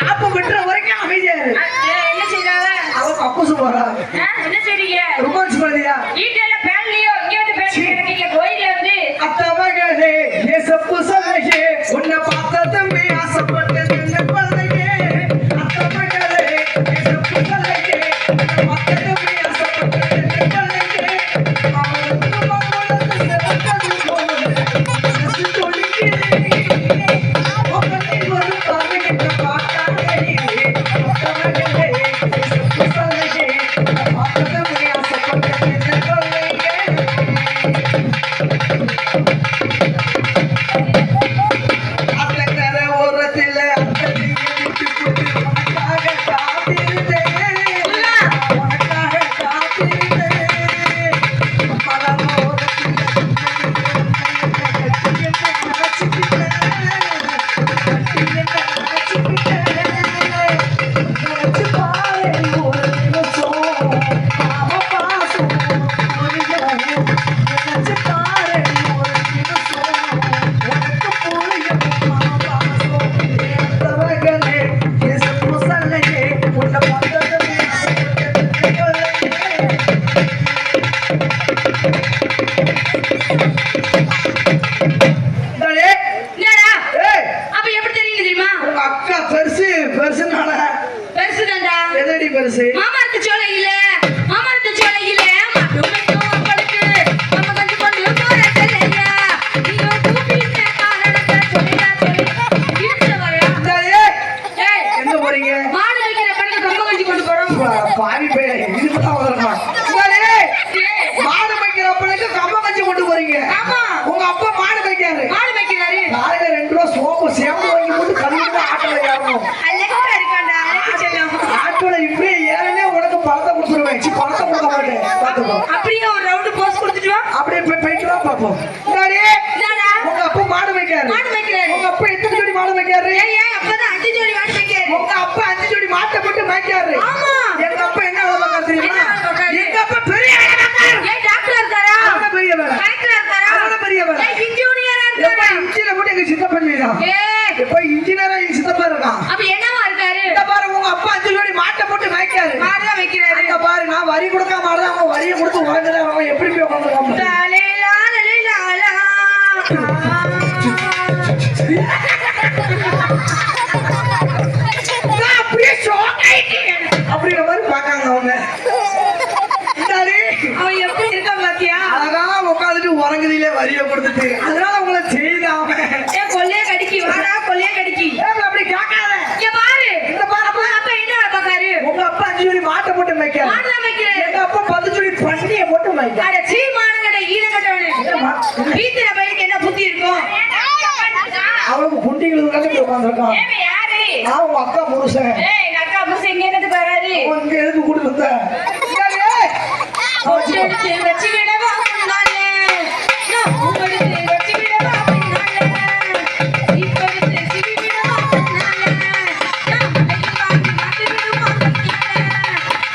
காப்பு விட்டுற வரைக்கும் அமைதியாரு. என்ன செய்யறாங்க? அவ கப்புசு போறா. என்ன செய்றீங்க? ரொமான்ஸ் பண்ணியா? வீட்டுல பேன்லியோ இங்க வந்து பேசி இருக்கீங்க கோயில்ல வந்து. அத்தவகளே ஏசப்பு சொல்லையே உன்னை பார்த்ததுமே ஆசைப்பட்டது என்ன கொள்ளையே. அத்தவகளே ஏசப்பு சொல்லையே உன்னை பார்த்ததுமே ஆசைப்பட்டது என்ன கொள்ளையே. அவனுக்கு மங்களத்தை செலுத்தது போல மனசு துடிக்குதே. உங்களை ஒரு பார்வையிட்ட பார்க்காதே. அத்தவகளே ஏசப்பு சொல்லையே உன்னை பார்த்ததுமே ஆசைப்பட்டது என்ன கொள்ளையே. அத்தங்கர ஓரத்தில அத்தனை விட்டு போட்டு உனக்காக காத்திருந்தேன். உனக்காக காத்திருந்தேன். மலம் ஓரத்தில கட்டி என்ன நினைச்சுக்கிட்டேன். நினைச்சு பாரு ஒரு நிமிஷம் மாம பாசம் புரியும். நினைச்சு பாரு ஒரு நிமிஷம் உனக்கு புரியும் மாம பாசம். ஏத்தவர்களே ஏசப்பு சொல்லையே உன்னை பார்த்ததுமே ஆசைப்பட்டது கொள்ளையே. இதாடே, என்னடா? ஏய், அப்ப எப்படி தெரியுங்க தெரியுமா? உங்க அக்கா பெருசுனால பெருசுதான்டா. எதடி பெருசு? மாமரத்து சோலையில மாமரத்து சோலையில மட்டும் மட்டும் உங்களுக்கு நம்ம கொஞ்சம் கொண்டு போற செல்லையா. நீங்க கூப்பிட்ட காரணத்தை சொல்லியா சொல்லி இருக்கிற வரையா. இதாடே, ஏய், எங்க போறீங்க? மாடு வைக்கிற பணிக்கு ரொம்ப கொஞ்சம் கொண்டு போறோம். பாவி பே இதுதான் வரமா. இதாடே, ஏய், மாடு வைக்கிறப்பளுக்கு கம்ப வச்சு கொண்டு போறீங்க. ஆமா, உங்க அப்பா மாடு வைக்காரு. மாடு வைக்கிறாரு. காலையில 2 ரூபா சோப்பு சேம்பு வாங்கி போட்டு கழுவிட்டு ஆட்டோல ஏறணும். அழகா இருக்காண்டா, அழகு செல்லம். ஆட்டோல இப்படியே ஏறனே உனக்கு பணத்தை கொடுத்துருவேன். பணத்தை கொடுக்க மாட்டேன் பாத்துக்கோ. அப்படியே ஒரு ரவுண்டு போஸ் கொடுத்துட்டு வா. அப்படியே போயிட்டு வா பாப்போம். இதாடே, என்னடா? உங்க அப்பா மாடு வைக்காரு. மாடு வைக்கிறாரு. உங்க அப்பா எத்தனை ஜோடி மாடு வைக்காரு? ஏய், அப்பதான் 5 ஜோடி மாடு வைக்கிறாரு. உங்க அப்பா 5 ஜோடி மாட்டை போட்டு மேய்க்காரு. ஆமா. எங்க அப்பா என்ன வேலை பார்க்காரு தெரியுமா? என்ன வேலை பார்க்காரு? எங்க அப்பா பெரிய வேலை பார்க்காரு. ஏய், டாக்டர் இருக்காரா? அவன பெரிய வேலை. கலெக்டர் இருக்காரா? அவன பெரிய வேலை. ஏய், இன்ஜினியரா எப்ப இருக்காரா? இன்ஜினியரை போட்டு எங்க சித்தப்பன் வீதான். ஏய், எப்ப இன்ஜினியரா எங்க சித்தப்பா இருக்கான். அப்ப என்னவா இருக்காரு? இந்த பாரு உங்க அப்பா 5 ஜோடி மாட்டை போட்டு மேய்க்காரு. மாடுதான் வைக்கிறாரு. அங்க பாரு நான் வரி கொடுக்காம ஆடுதான். அவங்க வரியை கொடுத்து உட்காந்துதான். அவன் எப்படி போய் உட்காந்துருக்கான். லாலேலா, லாலேலாலா. நான் அப்படியே ஷாக் ஆயிட்டேன். அப்படிங்கிற மாதிரி பார்க்காங்க அவங்க. இந்தாடி, அவன் எப்படி இருக்கான் பாத்தியா? அழகா உட்காந்துட்டு உறங்குதிலே வரியை கொடுத்துட்டு அதனால உங்களை செய்தாம. ஏய், கொல்லைய கடிக்கி வாடா, கொல்லைய கடிக்கி. அப்படி கேட்காத. இங்க பாரு. இந்த பாரு, அப்ப அப்பா என்ன வேலை பார்க்காரு? உங்க அப்பா 5 ஜோடி மாட்டை போட்டு மேய்க்காரு. மாடுதான் வைக்கிறாரு. எங்க அப்பா 10 ஜோடி பண்டியை போட்டு மேய்க்காரு. அட சீமானங்கட ஈரங்கட்டவனே. வீட்டுல பையனுக்கு என்ன புத்தி இருக்கும்? அவளுக்கு குண்டிகளுக்கு உட்காந்துருக்கான். ஏய், யாரு? நான் உங்க அக்கா புருஷன். ஏய், எங்க அக்கா புருஷன் எங்க இருந்து வராரு? இங்க எதுக்கு கூட்டு வந்த? பொட்டு எடுத்து வச்சு விடவா முன்னாலே, நான் பூவெடுத்து வச்சு விடவா பின்னாலே, சீப்பெடுத்து சிவி விடவா முன்னாலே, நான் மலையில் வாங்கி மாட்டி விடுவா பின்னாலே,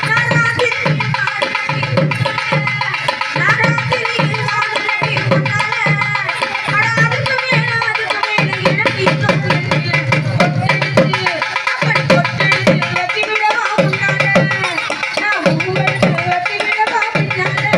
நான் ராத்திரியில் வாடுறடி முன்னாலே, அட அதுக்கு மேல எனக்கு இன்னும் பொட்டெடுத்து அப்படி பொட்டெடுத்து வச்சு விடவா முன்னாலே, நான் பூவெடுத்து வச்சு விடவா பின்னாலே.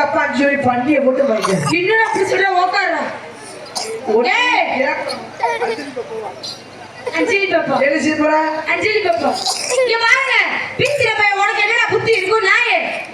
எங்க அப்பா 5 மணி பண்டிகை போட்டு போயிட்டேன். இன்னும் அப்படி சொல்ற உட்கார்றா ஏய் அஞ்சலி பாப்பா என்ன செய்ய போற? அஞ்சலி பாப்பா இங்க வாங்க பீச்சில போய் உனக்கு என்னடா புத்தி இருக்கும் நான்